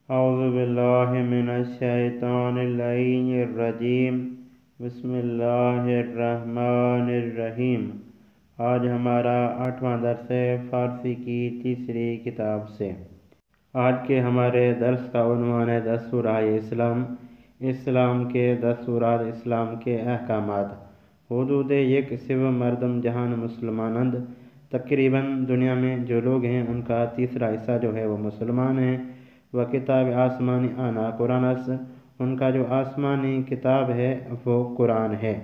اعوذ باللہ من الشیطان اللعین الرجیم بسم اللہ الرحمن الرحیم۔ آج ہمارا 8واں درس ہے فارسی کی تیسری کتاب سے۔ آج کے ہمارے درس کا عنوان ہے 10 سورہ اسلام، اسلام کے 10 سورات، اسلام کے احکامات۔ حدود یک سو مردم جہان مسلمانند، تقریباً دنیا میں جو لوگ ہیں ان کا تیسرا حصہ جو ہے وہ مسلمان ہیں۔ وہ کتاب آسمانی آنا قرآن است، ان کا جو آسمانی کتاب ہے وہ قرآن ہے۔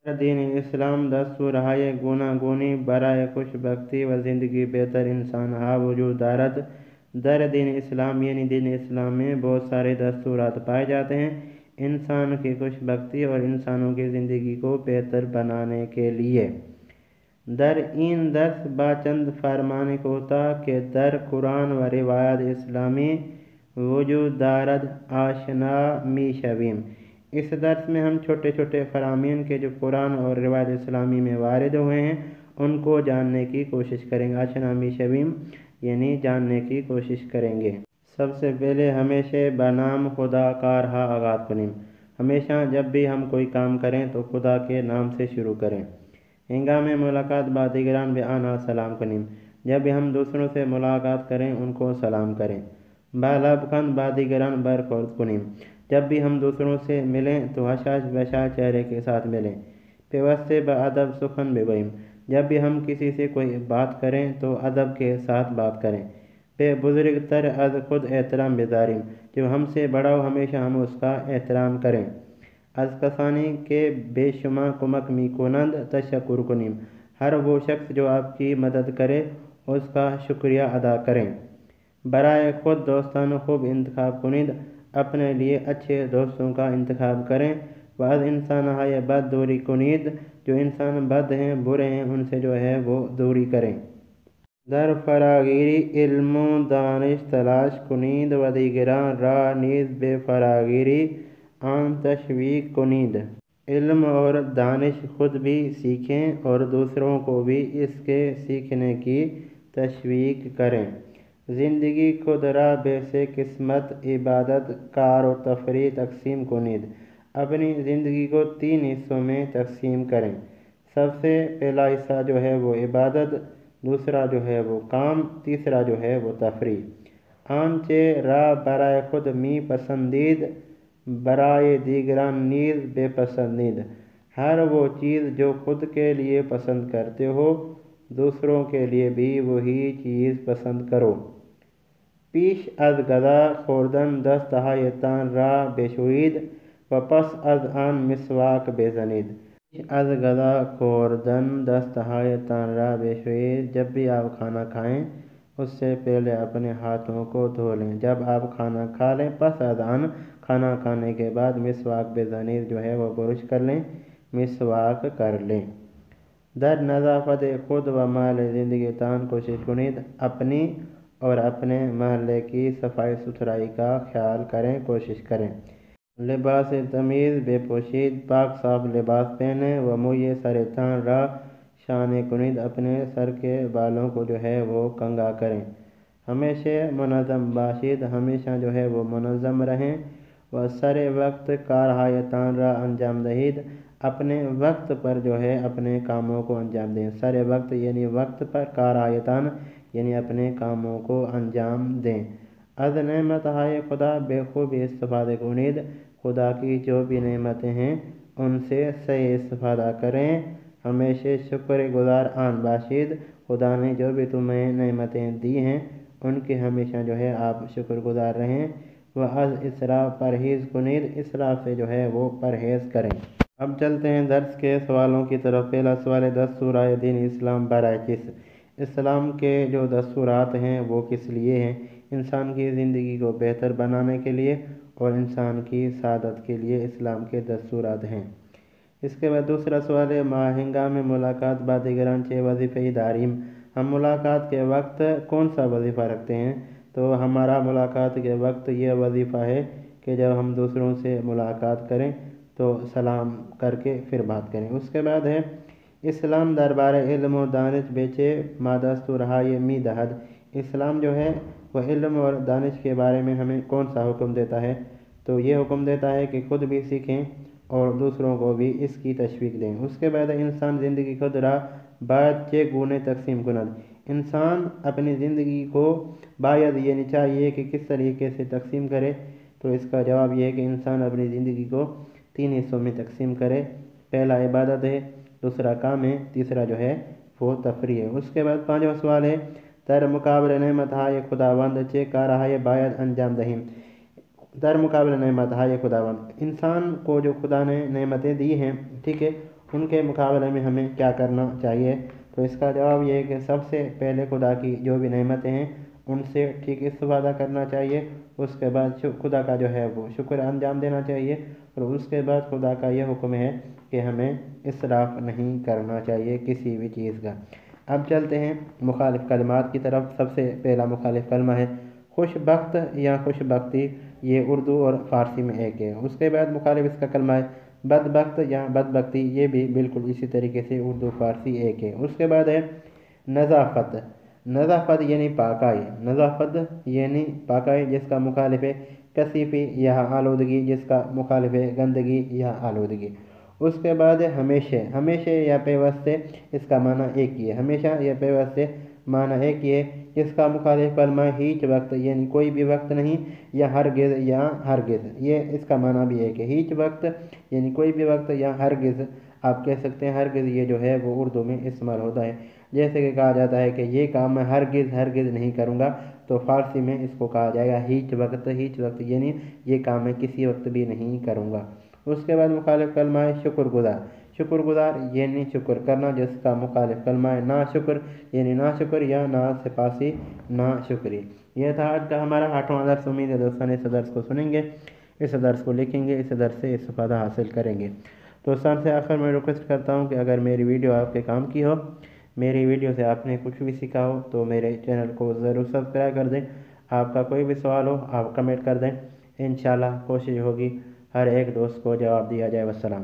دین اسلام 10 سورہ گوناگونی برائے خوش بختی و زندگی بہتر انسان ہا وجود دارد۔ در دین اسلام یعنی دین اسلام میں بہت سارے دستورات پائے جاتے ہیں انسان کی خوش بختی اور انسانوں کی زندگی کو بہتر بنانے کے لیے۔ در این درس با چند فرمان کوتا کہ در قرآن و روایات اسلامی وجود دارد آشنا می شویم۔ اس درس میں ہم چھوٹے چھوٹے فرامین کے جو قرآن اور روایت اسلامی میں وارد ہوئے ہیں ان کو جاننے کی کوشش کریں گے۔ آشنا می شویم یعنی جاننے کی کوشش کریں گے۔ سب سے پہلے ہمیشہ بنام خدا کارہا آغاز کنیم۔ ہمیشہ جب بھی ہم کوئی کام کریں تو خدا کے نام سے شروع کریں۔ ہنگام ملاقات با دیگران بے آنا سلام کنیم۔ جب بھی ہم دوسروں سے ملاقات کریں ان کو سلام کریں۔ با لبخند با دیگران برخورد کنیم۔ جب بھی ہم دوسروں سے ملیں تو حشاش بشاش چہرے کے ساتھ ملیں۔ پیوستے با ادب سخن بگوئیم۔ جب بھی ہم کسی سے کوئی بات کریں تو ادب کے ساتھ بات کریں۔ بے بزرگ تر از خود احترام بداریم۔ جو ہم سے بڑا ہو ہمیشہ ہم اس کا احترام کریں۔ از کسانی کے بے شما کمک می کنند تشکر کنیم۔ ہر وہ شخص جو آپ کی مدد کرے اس کا شکریہ ادا کریں۔ برائے خود دوستان خوب انتخاب کنید۔ اپنے لیے اچھے دوستوں کا انتخاب کریں۔ بعض انسان ہائے بد دوری کنید۔ جو انسان بد ہیں برے ہیں ان سے جو ہے وہ دوری کریں۔ در فراگیری علم و دانش تلاش کنید و دیگران را نیز بے فراگیری آن تشویق کنید۔ علم اور دانش خود بھی سیکھیں اور دوسروں کو بھی اس کے سیکھنے کی تشویق کریں۔ زندگی خود را بے سے قسمت عبادت کار و تفریح تقسیم کنید۔ اپنی زندگی کو 3 حصوں میں تقسیم کریں۔ سب سے پہلا حصہ جو ہے وہ عبادت، دوسرا جو ہے وہ کام، تیسرا جو ہے وہ تفریح۔ آنچے را برائے خود می پسندید برائے دیگران نیز بے پسندید۔ ہر وہ چیز جو خود کے لیے پسند کرتے ہو دوسروں کے لیے بھی وہی چیز پسند کرو۔ پیش از غذا خوردن دستہایتان را بشویید و پس از آن مسواک بزنید۔ پیش از غذا خوردن دستہایتان را بشویید، جب بھی آپ کھانا کھائیں اس سے پہلے اپنے ہاتھوں کو دھو لیں۔ جب آپ کھانا کھا لیں پس از آن کھانا کھانے کے بعد مسواک بزنید جو ہے وہ برش کر لیں، مسواک کر لیں۔ در نظافت خود و محل زندگی تان کوشش کنید۔ اپنی اور اپنے محلے کی صفائی ستھرائی کا خیال کریں، کوشش کریں۔ لباس تمیز بے پوشید، پاک صاف لباس پہنیں و موی سرتان را شانے کنید۔ اپنے سر کے بالوں کو جو ہے وہ کنگھا کریں۔ ہمیشہ منظم باشید، ہمیشہ جو ہے وہ منظم رہیں۔ و سر وقت کارہایتان را انجام دہید، اپنے وقت پر جو ہے اپنے کاموں کو انجام دیں۔ سر وقت یعنی وقت پر، کارہایتان یعنی اپنے کاموں کو انجام دیں۔ از نعمت ہائے خدا بے خوبی استفادہ کنید، خدا کی جو بھی نعمتیں ہیں ان سے صحیح استفادہ کریں۔ ہمیشہ شکر گزار آن باشید، خدا نے جو بھی تمہیں نعمتیں دی ہیں ان کے ہمیشہ جو ہے آپ شکر گزار رہیں۔ و از اسراف پرہیز کنید، اسراف سے جو ہے وہ پرہیز کریں۔ اب چلتے ہیں درس کے سوالوں کی طرف۔ پہلا سوال ہے 10 سورہ دین اسلام برائے کس؟ اسلام کے جو دستورات ہیں وہ کس لیے ہیں؟ انسان کی زندگی کو بہتر بنانے کے لیے اور انسان کی سعادت کے لیے اسلام کے دستورات ہیں۔ اس کے بعد دوسرا سوال ہے ہنگام ملاقات با دیگران چے وظیفہ داریم؟ ہم ملاقات کے وقت کون سا وظیفہ رکھتے ہیں؟ تو ہمارا ملاقات کے وقت یہ وظیفہ ہے کہ جب ہم دوسروں سے ملاقات کریں تو سلام کر کے پھر بات کریں۔ اس کے بعد ہے اسلام دربار علم و دانش بیچے ما دستورہائے می دہد؟ اسلام جو ہے وہ علم اور دانش کے بارے میں ہمیں کون سا حکم دیتا ہے؟ تو یہ حکم دیتا ہے کہ خود بھی سیکھیں اور دوسروں کو بھی اس کی تشویق دیں۔ اس کے بعد انسان زندگی خود را باید چے گونے تقسیم کند۔ انسان اپنی زندگی کو باید یعنی چاہیے کہ کس طریقے سے تقسیم کرے؟ تو اس کا جواب یہ ہے کہ انسان اپنی زندگی کو 3 حصوں میں تقسیم کرے۔ پہلا عبادت ہے، دوسرا کام ہے، تیسرا جو ہے وہ تفریح ہے۔ اس کے بعد 5واں سوال ہے، در مقابل نعمت ہائے خداوند چے کارہائے باید انجام دہیم۔ در مقابل نعمت ہائے خداوند، انسان کو جو خدا نے نعمتیں دی ہیں، ٹھیک ہے، ان کے مقابلے میں ہمیں کیا کرنا چاہیے؟ تو اس کا جواب یہ ہے کہ سب سے پہلے خدا کی جو بھی نعمتیں ہیں ان سے ٹھیک استفادہ کرنا چاہیے۔ اس کے بعد خدا کا جو ہے وہ شکر انجام دینا چاہیے، اور اس کے بعد خدا کا یہ حکم ہے کہ ہمیں اسراف نہیں کرنا چاہیے کسی بھی چیز کا۔ اب چلتے ہیں مخالف کلمات کی طرف۔ سب سے پہلا مخالف کلمہ ہے خوش بخت یا خوش بختی، یہ اردو اور فارسی میں ایک ہے۔ اس کے بعد مخالف اس کا کلمہ ہے بدبخت یا بدبختی، یہ بھی بالکل اسی طریقے سے اردو فارسی ایک ہے۔ اس کے بعد ہے نظافت، نظافت یعنی پاکائی، نظافت یعنی پاکائی جس کا مخالف ہے کثیفی یا آلودگی، جس کا مخالف ہے گندگی یا آلودگی۔ اس کے بعد ہے ہمیشہ، ہمیشہ یا پیوستے، اس کا معنی ایک ہی ہے، ہمیشہ یا پیوستے معنی ایک ہی ہے۔ جس کا مخالف کلمہ ہیچ وقت یعنی کوئی بھی وقت نہیں، یا ہرگز یا ہرگز، یہ اس کا معنی بھی ایک ہے۔ ہیچ وقت یعنی کوئی بھی وقت، یا ہرگز آپ کہہ سکتے ہیں ہرگز، یہ جو ہے وہ اردو میں استعمال ہوتا ہے۔ جیسے کہ کہا جاتا ہے کہ یہ کام میں ہرگز ہرگز نہیں کروں گا، تو فارسی میں اس کو کہا جائے گا ہیچ وقت، ہیچ وقت یعنی یہ کام میں کسی وقت بھی نہیں کروں گا۔ اس کے بعد مخالف کلمہ ہے شکر گزار، شکر گزار یعنی شکر کرنا، جس کا مخالف کلمہ ہے ناشکر یعنی ناشکر یا ناسپاسی، ناشکری۔ یہ تھا آج کا ہمارا 8واں درس۔ امید ہے دوستان اس درس کو سنیں گے، اس درس کو لکھیں گے، اس درس سے استفادہ حاصل کریں گے۔ دوستان سے آخر میں ریکویسٹ کرتا ہوں کہ اگر میری ویڈیو آپ کے کام کی ہو، میری ویڈیو سے آپ نے کچھ بھی سیکھا ہو، تو میرے چینل کو ضرور سبسکرائب کر دیں۔ آپ کا کوئی بھی سوال ہو آپ کمنٹ کر دیں، انشاءاللہ کوشش ہوگی ہر ایک دوست کو جواب دیا جائے۔ والسلام۔